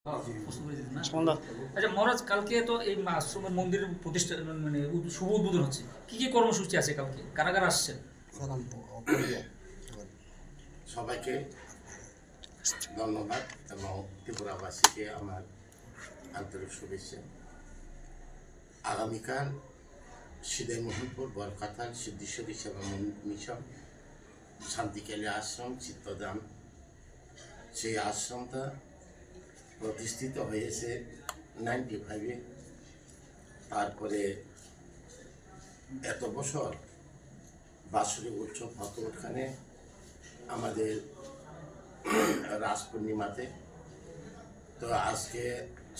আচ্ছা মহারাজ, কালকে তো এই আশ্রমের মন্দিরের প্রতিষ্ঠা মানে শুভ উদ্বোধন হচ্ছে, কি কি কর্মসূচি আছে কালকে, কারা কারা আসছেন? সবাইকে ধন্যবাদ এবং ত্রিপুরাবাসীকে আমার আন্তরিক শুভেচ্ছা। আগামীকাল সিদাই মোহনপুর বরকাতাল সিদ্ধেশ্বরী সেবা মিশন শান্তিকালী আশ্রম চিত্তদান, সেই আশ্রমটা প্রতিষ্ঠিত হয়েছে 95-এ। তারপরে এত বছর বাৎসরিক উৎসব হতো ওখানে আমাদের রাস পূর্ণিমাতে। তো আজকে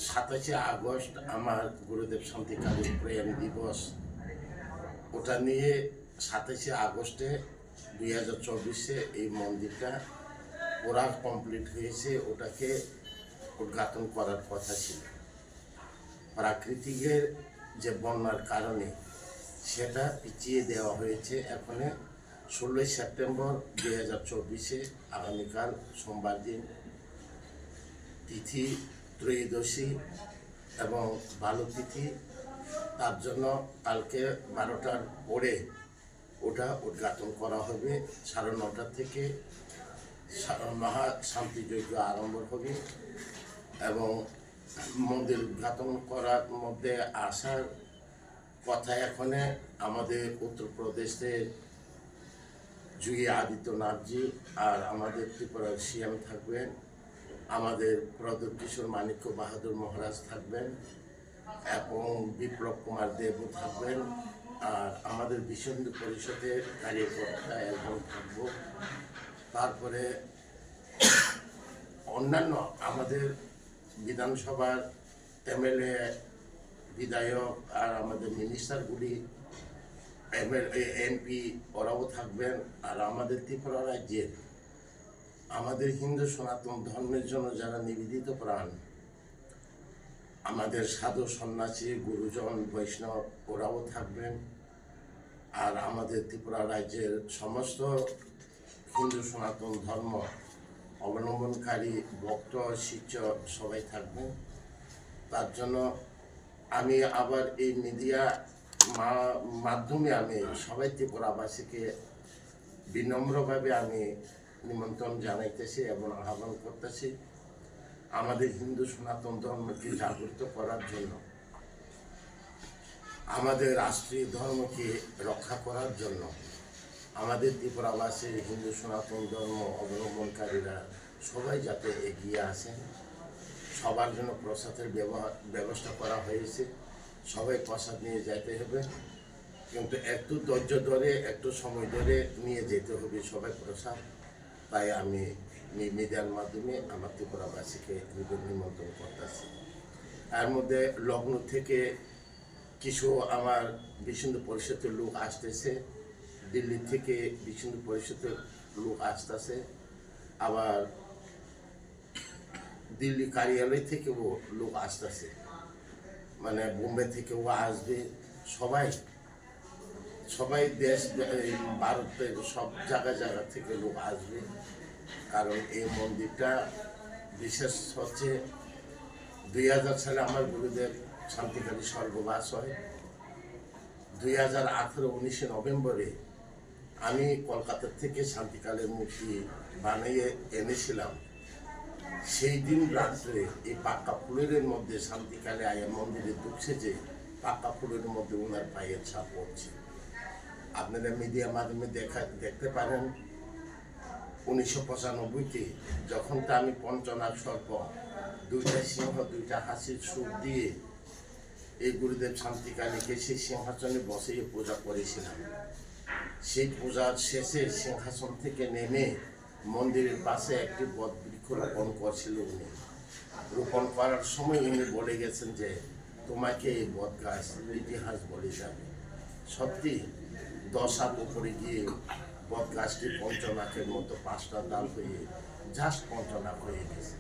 27শে আগস্ট আমার গুরুদেব শান্তিকালী প্রয়াণ দিবস, ওটা নিয়ে 27শে আগস্টে 2024-এ এই মন্দিরটা পুরা কমপ্লিট হয়েছে। ওটাকে উদ্ঘাটন করার কথা ছিল, প্রাকৃতিকের যে বন্যার কারণে সেটা পিছিয়ে দেওয়া হয়েছে। এখন 16 সেপ্টেম্বর 2024-এ আগামীকাল সোমবার দিন, তিথি ত্রয়োদশী এবং ভালো তিথি, তার জন্য কালকে 12টার পরে ওটা উদ্ঘাটন করা হবে। 9:30 থেকে মহা শান্তি যজ্ঞ আরম্ভ হবে এবং মন্দির উদ্ঘাটন করার মধ্যে আসার কথা এখন আমাদের উত্তরপ্রদেশের যোগী আদিত্যনাথজি, আর আমাদের ত্রিপুরার সিএম থাকবেন, আমাদের প্রদীপ কিশোর মানিক্য বাহাদুর মহারাজ থাকবেন এবং বিপ্লব কুমার দেবও থাকবেন, আর আমাদের বিশ্ব হিন্দু পরিষদের কার্যকর্তা এবং থাকব। তারপরে অন্যান্য আমাদের বিধানসভার এমএলএ, বিধায়ক আর আমাদের মিনিস্টারগুলি, এমপি, ওরাও থাকবেন। আর আমাদের ত্রিপুরা রাজ্যের আমাদের হিন্দু সনাতন ধর্মের জন্য যারা নিবেদিত প্রাণ, আমাদের সাধু সন্ন্যাসী, গুরুজন, বৈষ্ণব, ওরাও থাকবেন। আর আমাদের ত্রিপুরা রাজ্যের সমস্ত হিন্দু সনাতন ধর্ম অবলম্বনকারী ভক্ত, শিষ্য সবাই থাকবেন। তার জন্য আমি আবার এই মিডিয়া মাধ্যমে আমি সবাই ত্রিপুরাবাসীকে বিনম্রভাবে আমি নিমন্ত্রণ জানাইতেছি এবং আহ্বান করতেছি, আমাদের হিন্দু সনাতন ধর্মকে জাগ্রত করার জন্য, আমাদের রাষ্ট্রীয় ধর্মকে রক্ষা করার জন্য, আমাদের ত্রিপুরাবাসীর হিন্দু সনাতন ধর্ম অবলম্বনকারীরা সবাই যাতে এগিয়ে আসেন। সবার জন্য প্রসাদের ব্যবস্থা করা হয়েছে, সবাই প্রসাদ নিয়ে যেতে হবে, কিন্তু একটু ধৈর্য ধরে একটু সময় ধরে নিয়ে যেতে হবে সবাই প্রসাদ। তাই আমি মিডিয়ার মাধ্যমে আমার ত্রিপুরাবাসীকে নিমন্ত্রণ করতেছি। এর মধ্যে লগ্ন থেকে কিছু আমার বিশ্ব হিন্দু পরিষদের লোক আসতেছে, দিল্লি থেকে বিশ্ব হিন্দু পরিষদের লোক আসতেছে, আবার দিল্লি কার্যালয় থেকেও লোক আসতেছে, মানে বোম্বে থেকেও আসবে। সবাই দেশ ভারতের সব জায়গা থেকে লোক আসবে, কারণ এই মন্দিরটা বিশেষ হচ্ছে 2000 সালে আমার গুরুদেব শান্তিকালী স্বর্গবাস হয়। 2018-19 নভেম্বরে আমি কলকাতা থেকে শান্তিকালের মূর্তি বানিয়ে এনেছিলাম। সেই দিন রাত্রে এই পাক্কা ফুলের মধ্যে শান্তিকালে আয়া মন্দিরে ঢুকছে, যে পাক্কা ফুলের মধ্যে ওনার পায়ের ছাপ পড়ছে। আপনারা মিডিয়ার মাধ্যমে দেখতে পারেন। 1995-তে যখন আমি পঞ্চনাগ সর্প, 2টা সিংহ, 2টা হাসির সুর দিয়ে এই গুরুদেব শান্তিকালীকে সেই সিংহাসনে বসিয়ে পূজা করেছিলাম। সেই পূজার শেষে সিংহাসন থেকে নেমে মন্দিরের পাশে একটি বটবৃক্ষ রোপণ করছিল উনি। রোপণ করার সময় উনি বলে গেছেন যে তোমাকে এই বট গাছ ইতিহাস বলে যাবে। সত্যি 10 হাত উপরে গিয়ে বট গাছটি পঞ্চনাকের মতো 5টা ডাল হয়ে জাস্ট পঞ্চনাক হয়ে গেছে।